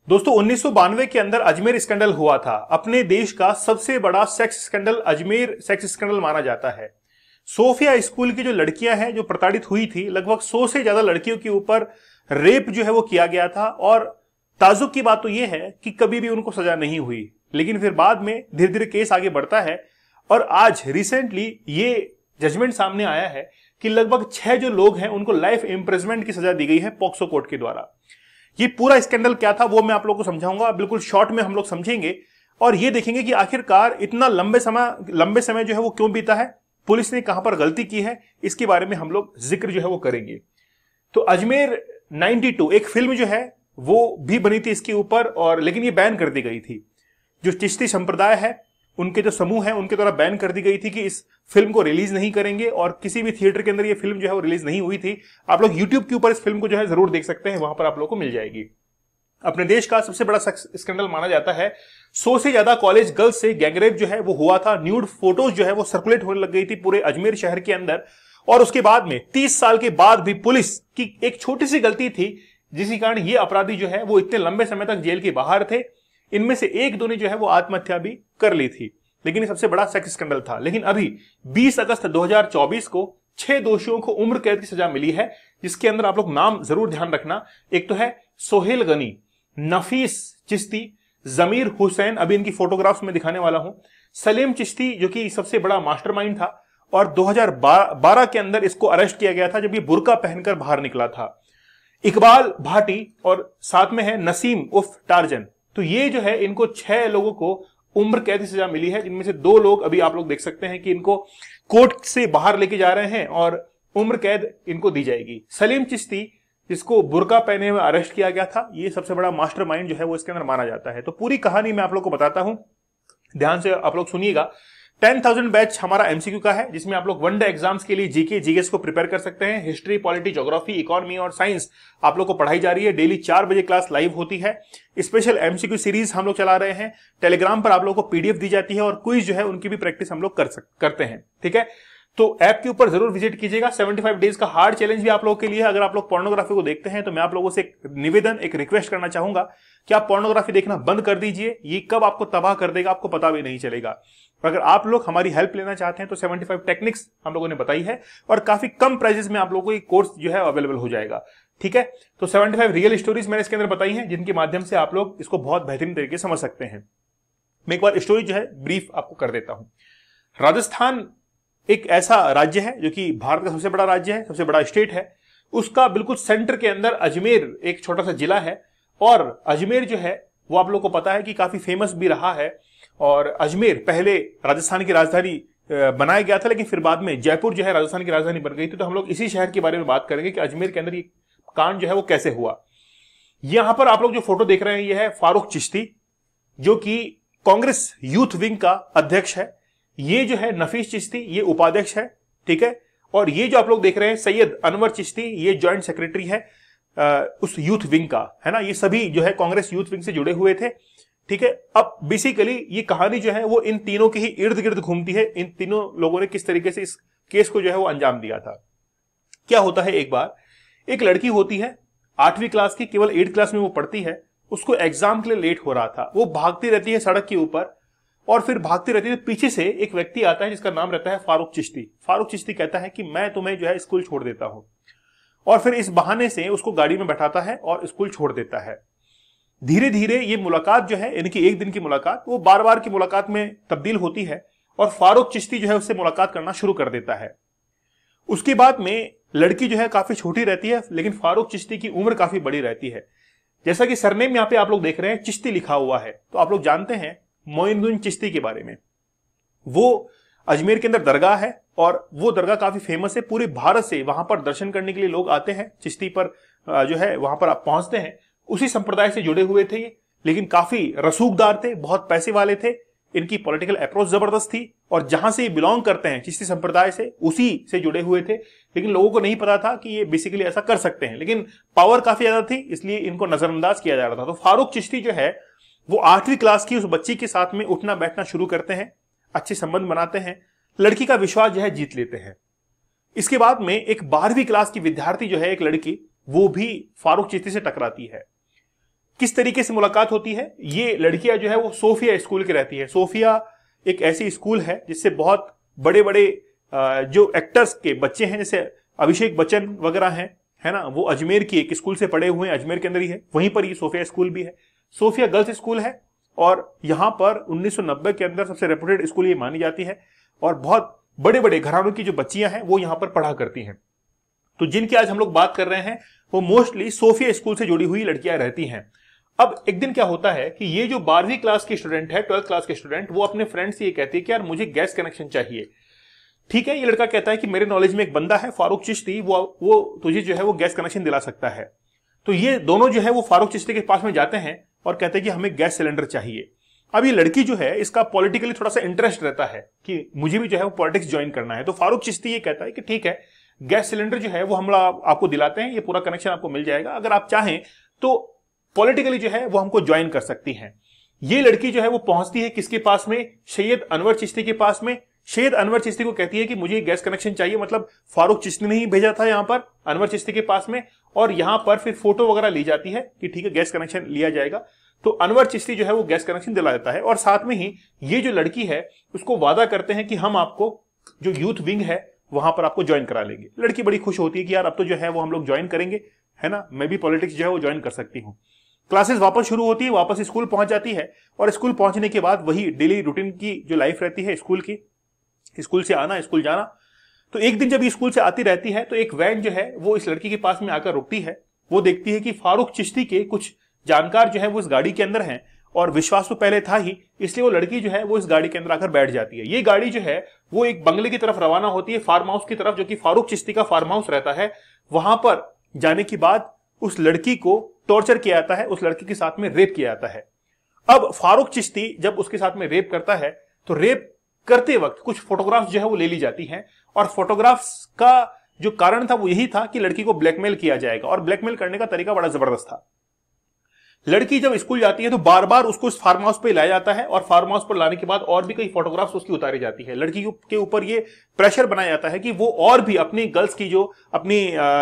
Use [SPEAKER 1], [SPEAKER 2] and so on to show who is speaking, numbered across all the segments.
[SPEAKER 1] दोस्तों 1992 के अंदर अजमेर स्कैंडल हुआ था। अपने देश का सबसे बड़ा sex scandal Ajmer sex scandal माना जाता है। सोफिया स्कूल की जो लड़कियां हैं जो प्रताड़ित हुई थी, लगभग 100 से ज्यादा लड़कियों के ऊपर रेप जो है वो किया गया था। और ताजुब की बात तो यह है कि कभी भी उनको सजा नहीं हुई, लेकिन फिर बाद में धीरे धीरे केस आगे बढ़ता है और आज रिसेंटली ये जजमेंट सामने आया है कि लगभग 6 जो लोग हैं उनको लाइफ इंप्रिजनमेंट की सजा दी गई है पॉक्सो कोर्ट के द्वारा। ये पूरा स्कैंडल क्या था वो मैं आप लोगों को समझाऊंगा, बिल्कुल शॉर्ट में हम लोग समझेंगे और ये देखेंगे कि आखिरकार इतना लंबे समय जो है वो क्यों बीता है, पुलिस ने कहां पर गलती की है, इसके बारे में हम लोग जिक्र जो है वो करेंगे। तो अजमेर 92 एक फिल्म जो है वो भी बनी थी इसके ऊपर, और लेकिन ये बैन कर दी गई थी। जो चिश्ती संप्रदाय है उनके जो समूह है उनके द्वारा बैन कर दी गई थी कि इस फिल्म को रिलीज नहीं करेंगे, और किसी भी थिएटर के अंदर ये फिल्म जो है वो रिलीज नहीं हुई थी। आप लोग यूट्यूब के ऊपर इस फिल्म को जो है जरूर देख सकते हैं, वहां पर आप लोग को मिल जाएगी। अपने देश का सबसे बड़ा स्कैंडल माना जाता है। 100 से ज्यादा कॉलेज गर्ल्स से गैंगरेप जो है वो हुआ था। न्यूड फोटोज जो है वो सर्कुलेट होने लग गई थी पूरे अजमेर शहर के अंदर। और उसके बाद में 30 साल के बाद भी पुलिस की एक छोटी सी गलती थी जिसके कारण ये अपराधी जो है वो इतने लंबे समय तक जेल के बाहर थे। इनमें से एक दो ने जो है वो आत्महत्या भी कर ली थी, लेकिन ये सबसे बड़ा सेक्स स्कैंडल था। लेकिन अभी 20 अगस्त 2024 को 6 दोषियों को उम्र कैद की सजा मिली है, जिसके अंदर आप लोग नाम जरूर ध्यान रखना। एक तो है सोहेल गनी, नफीस चिश्ती, जमीर हुसैन, अभी इनकी फोटोग्राफ्स में दिखाने वाला हूं, सलीम चिश्ती जो कि सबसे बड़ा मास्टरमाइंड था, और 2012 के अंदर इसको अरेस्ट किया गया था जब ये बुर्का पहनकर बाहर निकला था। इकबाल भाटी और साथ में है नसीम उर्फ टार्जन। तो ये जो है इनको 6 लोगों को उम्र कैद की सजा मिली है, जिनमें से 2 लोग अभी आप लोग देख सकते हैं कि इनको कोर्ट से बाहर लेके जा रहे हैं और उम्र कैद इनको दी जाएगी। सलीम चिश्ती जिसको बुर्का पहने हुए अरेस्ट किया गया था, ये सबसे बड़ा मास्टरमाइंड जो है वो इसके अंदर माना जाता है। तो पूरी कहानी मैं आप लोग को बताता हूं, ध्यान से आप लोग सुनिएगा। 10,000 बैच हमारा एमसीक्यू का है, जिसमें आप लोग वनडे एग्जाम्स के लिए जीके जीएस को प्रिपेयर कर सकते हैं। हिस्ट्री, पॉलिटी, ज्योग्राफी, इकोनॉमी और साइंस आप लोग को पढ़ाई जा रही है। डेली 4 बजे क्लास लाइव होती है। स्पेशल एमसीक्यू सीरीज हम लोग चला रहे हैं। टेलीग्राम पर आप लोग को पीडीएफ दी जाती है और क्विज जो है उनकी भी प्रैक्टिस हम लोग करते हैं। ठीक है, तो ऐप के ऊपर जरूर विजिट कीजिएगा। 75 डेज का हार्ड चैलेंज भी आप लोगों के लिए है। अगर आप लोग पोर्नोग्राफी को देखते हैं तो मैं आप लोगों से एक निवेदन, एक रिक्वेस्ट करना चाहूंगा कि आप पोर्नोग्राफी देखना बंद कर दीजिए। ये कब आपको तबाह कर देगा आपको पता भी नहीं चलेगा। अगर आप लोग हमारी हेल्प लेना चाहते हैं तो 75 टेक्निक्स हम लोगों ने बताई है और काफी कम प्राइसेस में आप लोगों को ये कोर्स जो है अवेलेबल हो जाएगा। ठीक है, तो 75 रियल स्टोरीज मैंने इसके अंदर बताई हैं जिनके माध्यम से आप लोग इसको बहुत बेहतरीन तरीके से समझ सकते हैं। मैं एक बार स्टोरी जो है ब्रीफ आपको कर देता हूं। राजस्थान एक ऐसा राज्य है जो कि भारत का सबसे बड़ा राज्य है, सबसे बड़ा स्टेट है। उसका बिल्कुल सेंटर के अंदर अजमेर एक छोटा सा जिला है, और अजमेर जो है वो आप लोग को पता है कि काफी फेमस भी रहा है। और अजमेर पहले राजस्थान की राजधानी बनाया गया था, लेकिन फिर बाद में जयपुर जो है राजस्थान की राजधानी बन गई थी। तो हम लोग इसी शहर के बारे में बात करेंगे कि अजमेर के अंदर ये कांड जो है वो कैसे हुआ। यहां पर आप लोग जो फोटो देख रहे हैं ये है फारूक चिश्ती, जो कि कांग्रेस यूथ विंग का अध्यक्ष है। ये जो है नफीस चिश्ती, ये उपाध्यक्ष है। ठीक है, और ये जो आप लोग देख रहे हैं सैयद अनवर चिश्ती, ये ज्वाइंट सेक्रेटरी है उस यूथ विंग का, है ना। ये सभी जो है कांग्रेस यूथ विंग से जुड़े हुए थे। ठीक है, अब बेसिकली ये कहानी जो है वो इन तीनों के ही इर्द गिर्द घूमती है। इन तीनों लोगों ने किस तरीके से इस केस को जो है वो अंजाम दिया था। क्या होता है, एक बार एक लड़की होती है 8वीं क्लास की, केवल 8th क्लास में वो पढ़ती है। उसको एग्जाम के लिए लेट हो रहा था। वो भागती रहती है सड़क के ऊपर और फिर भागती रहती है। पीछे से एक व्यक्ति आता है जिसका नाम रहता है फारूक चिश्ती। फारूक चिश्ती कहता है कि मैं तुम्हें जो है स्कूल छोड़ देता हूं, और फिर इस बहाने से उसको गाड़ी में बैठाता है और स्कूल छोड़ देता है। धीरे धीरे ये मुलाकात जो है, इनकी एक दिन की मुलाकात, वो बार बार की मुलाकात में तब्दील होती है और फारूक चिश्ती जो है उससे मुलाकात करना शुरू कर देता है। उसके बाद में लड़की जो है काफी छोटी रहती है, लेकिन फारूक चिश्ती की उम्र काफी बड़ी रहती है। जैसा कि सरनेम यहां पे आप लोग देख रहे हैं चिश्ती लिखा हुआ है, तो आप लोग जानते हैं मोइनुद्दीन चिश्ती के बारे में। वो अजमेर के अंदर दरगाह है और वो दरगाह काफी फेमस है। पूरे भारत से वहां पर दर्शन करने के लिए लोग आते हैं। चिश्ती पर जो है वहां पर आप पहुंचते हैं। उसी संप्रदाय से जुड़े हुए थे ये, लेकिन काफी रसूखदार थे, बहुत पैसे वाले थे। इनकी पॉलिटिकल अप्रोच जबरदस्त थी, और जहां से ये बिलोंग करते हैं चिश्ती संप्रदाय से, उसी से जुड़े हुए थे। लेकिन लोगों को नहीं पता था कि ये बेसिकली ऐसा कर सकते हैं, लेकिन पावर काफी ज्यादा थी, इसलिए इनको नजरअंदाज किया जा रहा था। तो फारूक चिश्ती जो है वो 8वीं क्लास की उस बच्ची के साथ में उठना बैठना शुरू करते हैं, अच्छे संबंध बनाते हैं, लड़की का विश्वास जो है जीत लेते हैं। इसके बाद में एक 12वीं क्लास की विद्यार्थी जो है, एक लड़की, वो भी फारूक चिश्ती से टकराती है। किस तरीके से मुलाकात होती है? ये लड़कियां जो है वो सोफिया स्कूल की रहती है। सोफिया एक ऐसी स्कूल है जिससे बहुत बड़े बड़े जो एक्टर्स के बच्चे हैं, जैसे अभिषेक बच्चन वगैरह हैं, है ना, वो अजमेर की एक स्कूल से पढ़े हुए हैं, अजमेर के अंदर ही है, वहीं पर ये सोफिया स्कूल भी है। सोफिया गर्ल्स स्कूल है और यहां पर 1990 के अंदर सबसे रेपुटेड स्कूल ये मानी जाती है और बहुत बड़े बड़े घरानों की जो बच्चियां हैं वो यहां पर पढ़ा करती हैं। तो जिनकी आज हम लोग बात कर रहे हैं वो मोस्टली सोफिया स्कूल से जुड़ी हुई लड़कियां रहती हैं। अब एक दिन क्या होता है कि ये जो 12वीं क्लास की स्टूडेंट है, 12th क्लास के स्टूडेंट, वो अपने फ्रेंड से ये कहती है कि यार मुझे गैस कनेक्शन चाहिए। ठीक है, ये लड़का कहता है कि मेरे नॉलेज में एक बंदा है फारूक चिश्ती, वो तुझे जो है वो गैस कनेक्शन दिला सकता है। तो ये दोनों जो है वो फारूक चिश्ती के पास में जाते हैं और कहते हैं कि हमें गैस सिलेंडर चाहिए। अब ये लड़की जो है इसका पॉलिटिकली थोड़ा सा इंटरेस्ट रहता है कि मुझे भी जो है वो पॉलिटिक्स ज्वाइन करना है। तो फारूक चिश्ती ये कहता है कि ठीक है, गैस सिलेंडर जो है वो हम आपको दिलाते हैं, ये पूरा कनेक्शन आपको मिल जाएगा, अगर आप चाहें तो पॉलिटिकली जो है वो हमको ज्वाइन कर सकती हैं। ये लड़की जो है वो पहुंचती है किसके पास में? सैयद अनवर चिश्ती के पास में। सैयद अनवर चिश्ती को कहती है कि मुझे गैस कनेक्शन चाहिए, मतलब फारूक चिश्ती ने ही भेजा था यहां पर अनवर चिश्ती के पास में, और यहां पर फिर फोटो वगैरह ली जाती है कि ठीक है गैस कनेक्शन लिया जाएगा। तो अनवर चिश्ती जो है वो गैस कनेक्शन दिला देता है और साथ में ही ये जो लड़की है उसको वादा करते हैं कि हम आपको जो यूथ विंग है वहां पर आपको ज्वाइन करा लेंगे। लड़की बड़ी खुश होती है कि यार अब तो जो है वो हम लोग ज्वाइन करेंगे, है ना, मैं भी पॉलिटिक्स जो है वो ज्वाइन कर सकती हूँ। क्लासेस वापस शुरू होती है, वापस स्कूल पहुंच जाती है और स्कूल पहुंचने के बाद वही डेली रूटीन की जो लाइफ रहती है स्कूल की, स्कूल से आना स्कूल जाना। तो एक दिन जब स्कूल से आती रहती है तो एक वैन जो है वो इस लड़की के पास में आकर रुकती है। वो देखती है कि फारूक चिश्ती के कुछ जानकार जो है वो इस गाड़ी के अंदर हैं और विश्वास तो पहले था ही, इसलिए वो लड़की जो है वो इस गाड़ी के अंदर आकर बैठ जाती है। ये गाड़ी जो है वो एक बंगले की तरफ रवाना होती है, फार्म हाउस की तरफ, जो कि फारूक चिश्ती का फार्म हाउस रहता है। वहां पर जाने के बाद उस लड़की को टॉर्चर किया जाता है, उस लड़की के साथ में रेप किया जाता है। अब फारूक चिश्ती जब उसके साथ में रेप करता है तो रेप करते वक्त कुछ फोटोग्राफ्स जो है वो ले ली जाती हैं और फोटोग्राफ्स का जो कारण था वो यही था कि लड़की को ब्लैकमेल किया जाएगा और ब्लैकमेल करने का तरीका बड़ा जबरदस्त था। लड़की जब स्कूल जाती है तो बार बार उसको इस फार्म हाउस पे लाया जाता है और फार्म हाउस पर लाने के बाद और भी कई फोटोग्राफ्स उसकी उतारी जाती है। लड़की के ऊपर ये प्रेशर बनाया जाता है कि वो और भी अपनी गर्ल्स की जो अपनी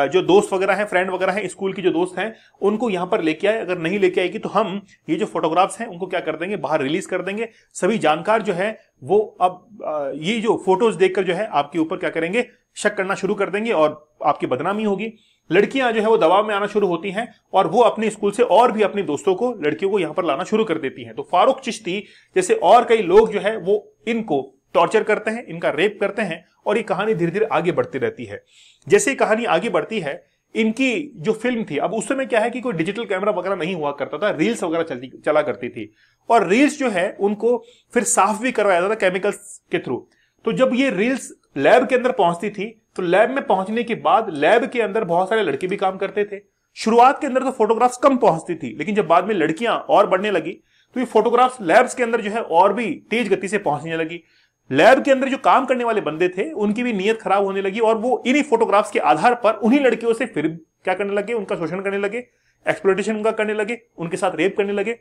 [SPEAKER 1] जो दोस्त वगैरह हैं, फ्रेंड वगैरह हैं, स्कूल की जो दोस्त हैं, उनको यहां पर लेके आए। अगर नहीं लेके आएगी तो हम ये जो फोटोग्राफ्स हैं उनको क्या कर देंगे, बाहर रिलीज कर देंगे। सभी जानकार जो है वो अब ये जो फोटोज देखकर जो है आपके ऊपर क्या करेंगे, शक करना शुरू कर देंगे और आपकी बदनामी होगी। लड़कियां जो है वो दबाव में आना शुरू होती हैं और वो अपने स्कूल से और भी अपने दोस्तों को, लड़कियों को यहां पर लाना शुरू कर देती हैं। तो फारूक चिश्ती जैसे और कई लोग जो है वो इनको टॉर्चर करते हैं, इनका रेप करते हैं और ये कहानी धीरे धीरे आगे बढ़ती रहती है। जैसे कहानी आगे बढ़ती है, इनकी जो फिल्म थी, अब उस समय क्या है कि कोई डिजिटल कैमरा वगैरह नहीं हुआ करता था, रील्स वगैरह चला करती थी और रील्स जो है उनको फिर साफ भी करवाया जाता था केमिकल्स के थ्रू। तो जब ये रील्स लैब के अंदर पहुंचती थी तो लैब में पहुंचने के बाद लैब के अंदर बहुत सारे लड़के भी काम करते थे। शुरुआत के अंदर तो फोटोग्राफ्स कम पहुंचती थी, लेकिन जब बाद में लड़कियां और बढ़ने लगी तो ये फोटोग्राफ्स लैब्स के अंदर जो है और भी तेज गति से पहुंचने लगी। लैब के अंदर जो काम करने वाले बंदे थे उनकी भी नीयत खराब होने लगी और वो इन्हीं फोटोग्राफ्स के आधार पर उन्हीं लड़कियों से फिर क्या करने लगे, उनका शोषण करने लगे, एक्सप्लॉयटेशन उनका करने लगे, उनके साथ रेप करने लगे।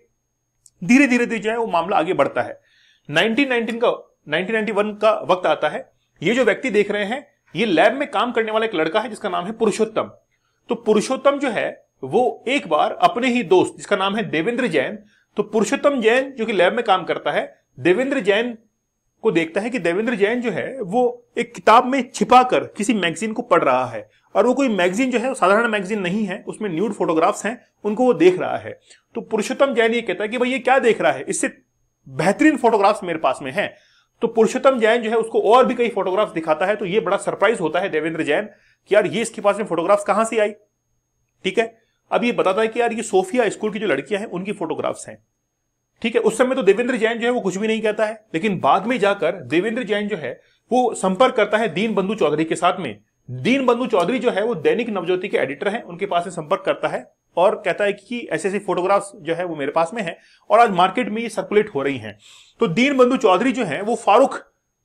[SPEAKER 1] धीरे धीरे जो है वो मामला आगे बढ़ता है। 1991 का वक्त आता है। ये जो व्यक्ति देख रहे हैं ये लैब में काम करने वाला एक लड़का है जिसका नाम है पुरुषोत्तम। तो पुरुषोत्तम जो है वो एक बार अपने ही दोस्त जिसका नाम है देवेंद्र जैन, तो पुरुषोत्तम जैन जो कि लैब में काम करता है, देवेंद्र जैन को देखता है कि देवेंद्र जैन जो है वो एक किताब में छिपाकर किसी मैगजीन को पढ़ रहा है और वो कोई मैगजीन जो है साधारण मैगजीन नहीं है, उसमें न्यूड फोटोग्राफ्स हैं, उनको वो देख रहा है। तो पुरुषोत्तम जैन ये कहता है कि भाई ये क्या देख रहा है, इससे बेहतरीन फोटोग्राफ्स मेरे पास में है। तो पुरुषोत्तम जैन जो है उसको और भी कई फोटोग्राफ्स दिखाता है। तो ये बड़ा सरप्राइज होता है देवेंद्र जैन कि यार ये इसके पास में फोटोग्राफ्स कहां से आई। ठीक है, अब ये बताता है कि यार ये सोफिया स्कूल की जो लड़कियां हैं उनकी फोटोग्राफ्स हैं। ठीक है, उस समय तो देवेंद्र जैन जो है वो कुछ भी नहीं कहता है, लेकिन बाद में जाकर देवेंद्र जैन जो है वो संपर्क करता है दीन बंधु चौधरी के साथ में। दीन बंधु चौधरी जो है वो दैनिक नवज्योति के एडिटर हैं, उनके पास में संपर्क करता है और कहता है कि ऐसे ऐसे फोटोग्राफ्स जो है वो मेरे पास में है और आज मार्केट में ये सर्कुलेट हो रही हैं। तो दीन बंधु चौधरी जो है वो फारूक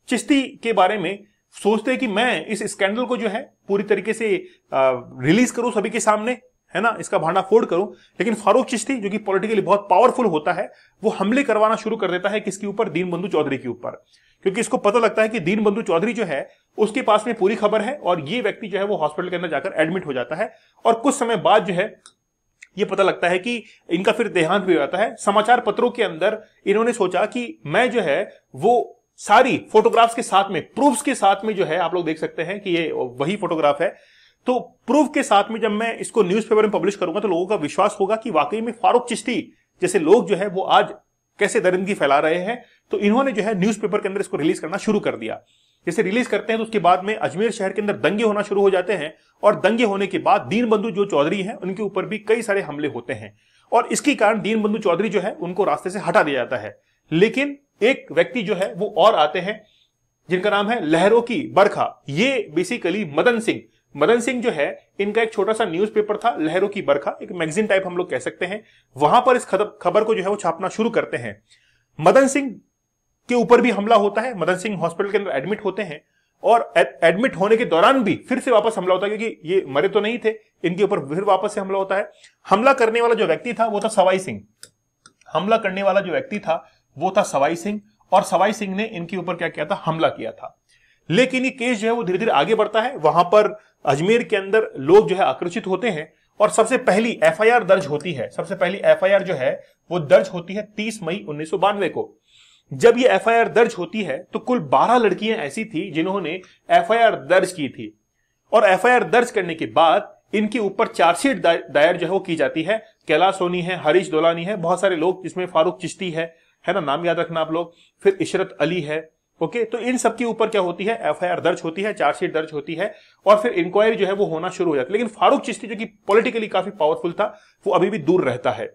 [SPEAKER 1] चिश्ती के बारे में सोचते हैं कि मैं इस स्कैंडल को जो है पूरी तरीके से रिलीज करूं सभी के सामने, है ना, इसका भांडाफोड़ करूं। लेकिन फारूक चिश्ती जो कि पॉलिटिकली बहुत पावरफुल होता है वो हमले करवाना शुरू कर देता है किसके ऊपर, दीन बंधु चौधरी के ऊपर, क्योंकि इसको पता लगता है कि दीन बंधु चौधरी जो है उसके पास में पूरी खबर है और ये व्यक्ति जो है वो हॉस्पिटल के अंदर जाकर एडमिट हो जाता है। और कुछ समय बाद जो है ये पता लगता है कि इनका फिर देहांत भी हो जाता है। समाचार पत्रों के अंदर इन्होंने सोचा कि मैं जो है वो सारी फोटोग्राफ्स के साथ में, प्रूफ्स के साथ में जो है, आप लोग देख सकते हैं कि ये वही फोटोग्राफ है, तो प्रूफ के साथ में जब मैं इसको न्यूज़पेपर में पब्लिश करूंगा तो लोगों का विश्वास होगा कि वाकई में फारूक चिश्ती जैसे लोग जो है वो आज कैसे दरिंदगी फैला रहे हैं। तो इन्होंने जो है न्यूज़पेपर के अंदर इसको रिलीज करना शुरू कर दिया। जैसे रिलीज करते हैं तो उसके बाद में अजमेर शहर के अंदर दंगे होना शुरू हो जाते हैं, और दंगे होने के बाद दीनबंधु जो चौधरी हैं उनके ऊपर भी कई सारे हमले होते हैं, और इसके कारण दीनबंधु चौधरी जो है उनको रास्ते से हटा दिया जाता है। लेकिन एक व्यक्ति जो है वो और आते हैं जिनका नाम है लहरों की बरखा। ये बेसिकली मदन सिंह जो है, इनका एक छोटा सा न्यूज़पेपर था लहरों की बरखा, एक मैगजीन टाइप हम लोग कह सकते हैं। वहां पर इस खबर को जो है वो छापना शुरू करते हैं। मदन सिंह के ऊपर भी हमला होता है, मदन सिंह हॉस्पिटल के अंदर एडमिट होते हैं, और एडमिट होने के दौरान भी फिर से वापस हमला होता है, क्योंकि ये मरे तो नहीं थे, इनके ऊपर फिर वापस से हमला होता है। हमला करने वाला जो व्यक्ति था वो था सवाई सिंह। हमला करने वाला जो व्यक्ति था वो था सवाई सिंह, और सवाई सिंह ने इनके ऊपर क्या किया था, हमला किया था। लेकिन ये केस जो है वो धीरे धीरे आगे बढ़ता है। वहां पर अजमेर के अंदर लोग जो है आकर्षित होते हैं, और सबसे पहली एफआईआर दर्ज होती है। सबसे पहली एफआईआर जो है वो दर्ज होती है 30 मई 1992 को। जब ये एफआईआर दर्ज होती है तो कुल 12 लड़कियां ऐसी थी जिन्होंने एफआईआर दर्ज की थी, और एफआईआर दर्ज करने के बाद इनके ऊपर चार्जशीट दायर जो है वो की जाती है। कैलाश सोनी है, हरीश दोलानी है, बहुत सारे लोग, जिसमें फारूक चिश्ती है ना, नाम याद रखना आप लोग, फिर इशरत अली है। ओके, तो इन सब के ऊपर क्या होती है, एफआईआर दर्ज होती है, चार्जशीट दर्ज होती है, और फिर इंक्वायरी जो है वो होना शुरू हो जाती है। लेकिन फारूक चिश्ती जो कि पॉलिटिकली काफी पावरफुल था, वो अभी भी दूर रहता है।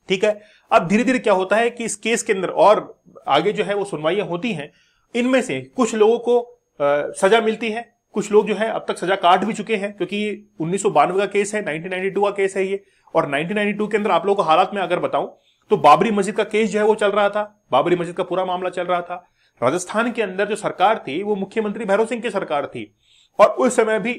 [SPEAKER 1] ठीक है, अब धीरे धीरे क्या होता है कि इस केस के अंदर और आगे जो है वो सुनवाइयां होती हैं। इनमें से कुछ लोगों को सजा मिलती है, कुछ लोग जो है अब तक सजा काट भी चुके हैं, क्योंकि 1992 का केस है, 1992 का केस है ये। और 1992 के अंदर आप लोगों को हालात में अगर बताऊं तो बाबरी मस्जिद का केस जो है वो चल रहा था, बाबरी मस्जिद का पूरा मामला चल रहा था। राजस्थान के अंदर जो सरकार थी वो मुख्यमंत्री भैरव सिंह की सरकार थी, और उस समय भी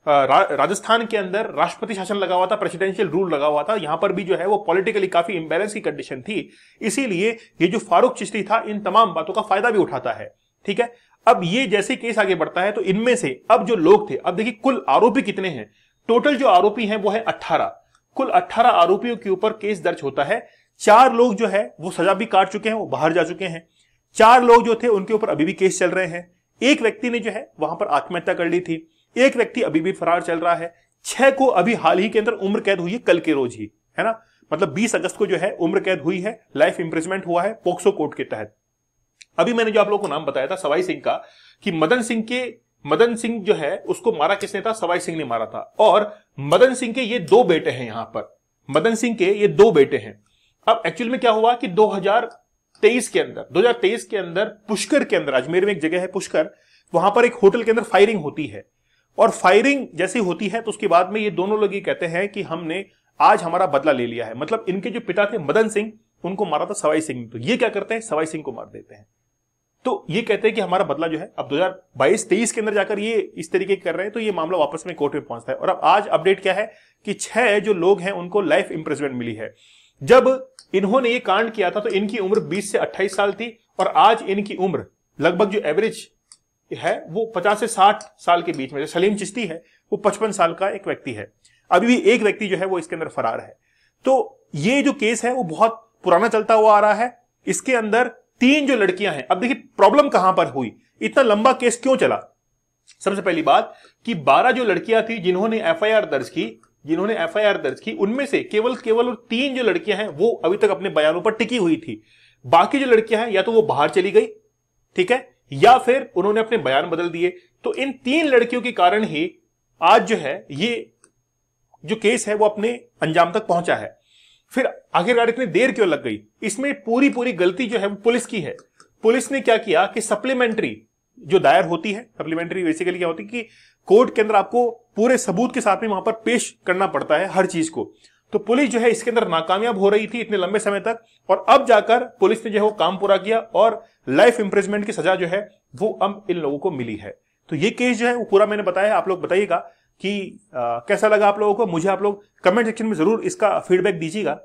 [SPEAKER 1] राजस्थान के अंदर राष्ट्रपति शासन लगा हुआ था, प्रेसिडेंशियल रूल लगा हुआ था। यहां पर भी जो है वो पॉलिटिकली काफी इंबैलेंस की कंडीशन थी। इसीलिए ये जो फारूक चिश्ती था इन तमाम बातों का फायदा भी उठाता है। ठीक है, अब ये जैसे केस आगे बढ़ता है तो इनमें से अब जो लोग थे, अब देखिए कुल आरोपी कितने हैं, टोटल जो आरोपी हैं वो है 18। कुल 18 आरोपियों के ऊपर केस दर्ज होता है। 4 लोग जो है वो सजा भी काट चुके हैं, वो बाहर जा चुके हैं। 4 लोग जो थे उनके ऊपर अभी भी केस चल रहे हैं। एक व्यक्ति ने जो है वहां पर आत्महत्या कर ली थी, एक व्यक्ति अभी भी फरार चल रहा है। 6 को अभी हाल ही के अंदर उम्र कैद हुई है, कल के रोज ही, है ना, मतलब 20 अगस्त को जो है उम्र कैद हुई है, लाइफ इंप्रिजमेंट हुआ है पोक्सो कोर्ट के तहत। अभी मैंने जो आप लोगों को नाम बताया था सवाई सिंह का, कि मदन सिंह जो है उसको मारा किसने था, सवाई सिंह ने मारा था। और मदन सिंह के ये 2 बेटे हैं, यहां पर मदन सिंह के ये 2 बेटे हैं। अब एक्चुअल में क्या हुआ कि 2023 के अंदर पुष्कर के अंदर, अजमेर में एक जगह है पुष्कर, वहां पर एक होटल के अंदर फायरिंग होती है। और फायरिंग जैसी होती है तो उसके बाद में ये दोनों लोग ये कहते हैं कि हमने आज हमारा बदला ले लिया है। मतलब इनके जो पिता थे मदन सिंह, उनको मारा था सवाई सिंह ने, तो ये क्या करते हैं, सवाई सिंह को मार देते हैं। तो ये कहते हैं कि हमारा बदला जो है अब 2022-23 के अंदर जाकर ये इस तरीके कर रहे हैं, तो ये मामला वापस में कोर्ट में पहुंचता है। और अब आज अपडेट क्या है कि 6 जो लोग हैं उनको लाइफ इंप्रिजमेंट मिली है। जब इन्होंने ये कांड किया था तो इनकी उम्र 20 से 28 साल थी, और आज इनकी उम्र लगभग जो एवरेज है वो 50 से 60 साल के बीच में। जो सलीम चिश्ती है वो 55 साल का एक व्यक्ति है। अभी भी एक व्यक्ति जो है वो इसके अंदर फरार है। तो ये जो केस है वो बहुत पुराना चलता हुआ आ रहा है। इसके अंदर 3 जो लड़कियां हैं, अब देखिए प्रॉब्लम कहां पर हुई, इतना लंबा केस क्यों चला। सबसे पहली बात कि 12 जो लड़कियां थी जिन्होंने एफआईआर दर्ज की, उनमें से केवल 3 जो लड़कियां हैं वो अभी तक अपने बयानों पर टिकी हुई थी। बाकी जो लड़कियां हैं या तो वो बाहर चली गई, ठीक है, या फिर उन्होंने अपने बयान बदल दिए। तो इन 3 लड़कियों के कारण ही आज जो है ये जो केस है वो अपने अंजाम तक पहुंचा है। फिर आखिरकार इतनी देर क्यों लग गई, इसमें पूरी गलती जो है वो पुलिस की है। पुलिस ने क्या किया कि सप्लीमेंट्री जो दायर होती है, सप्लीमेंट्री बेसिकली क्या होती है कि कोर्ट के अंदर आपको पूरे सबूत के साथ में वहां पर पेश करना पड़ता है हर चीज को। तो पुलिस जो है इसके अंदर नाकामयाब हो रही थी इतने लंबे समय तक, और अब जाकर पुलिस ने जो है वो काम पूरा किया और लाइफ इंप्रिजमेंट की सजा जो है वो अब इन लोगों को मिली है। तो ये केस जो है वो पूरा मैंने बताया, आप लोग बताइएगा कि कैसा लगा आप लोगों को। मुझे आप लोग कमेंट सेक्शन में जरूर इसका फीडबैक दीजिएगा।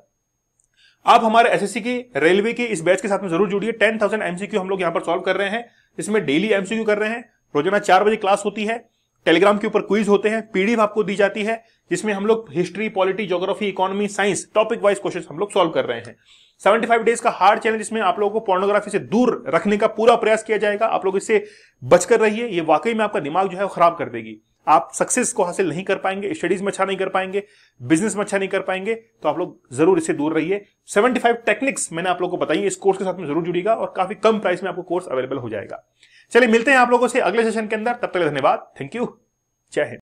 [SPEAKER 1] आप हमारे एसएससी के रेलवे के इस बैच के साथ में जरूर जुड़िए। 10,000 एमसीक्यू हम लोग यहां पर सॉल्व कर रहे हैं, जिसमें डेली एमसीक्यू कर रहे हैं। रोजाना 4 बजे क्लास होती है, टेलीग्राम के ऊपर क्विज होते हैं, पीडीएफ आपको दी जाती है। जिसमें हम लोग history, polity, geography, economy, science topic wise question हम लोग सॉल्व कर रहे हैं। 75 डेज का हार्ड चैलेंज, जिसमें आप लोगों को पोर्नोग्राफी से दूर रखने का पूरा प्रयास किया जाएगा। आप लोग इससे बचकर रहिए, ये वाकई में आपका दिमाग जो है वो खराब कर देगी। आप सक्सेस को हासिल नहीं कर पाएंगे, स्टडीज में अच्छा नहीं कर पाएंगे, बिजनेस में अच्छा नहीं कर पाएंगे, तो आप लोग जरूर इससे दूर रहिए। 75 टेक्निक्स मैंने आप लोगों को बताई, इस कोर्स के साथ में जरूर जुड़िएगा और काफी कम प्राइस में आपको कोर्स अवेलेबल हो जाएगा। चलिए मिलते हैं आप लोगों से अगले सेशन के अंदर, तब तक धन्यवाद, थैंक यू, जय हिंद।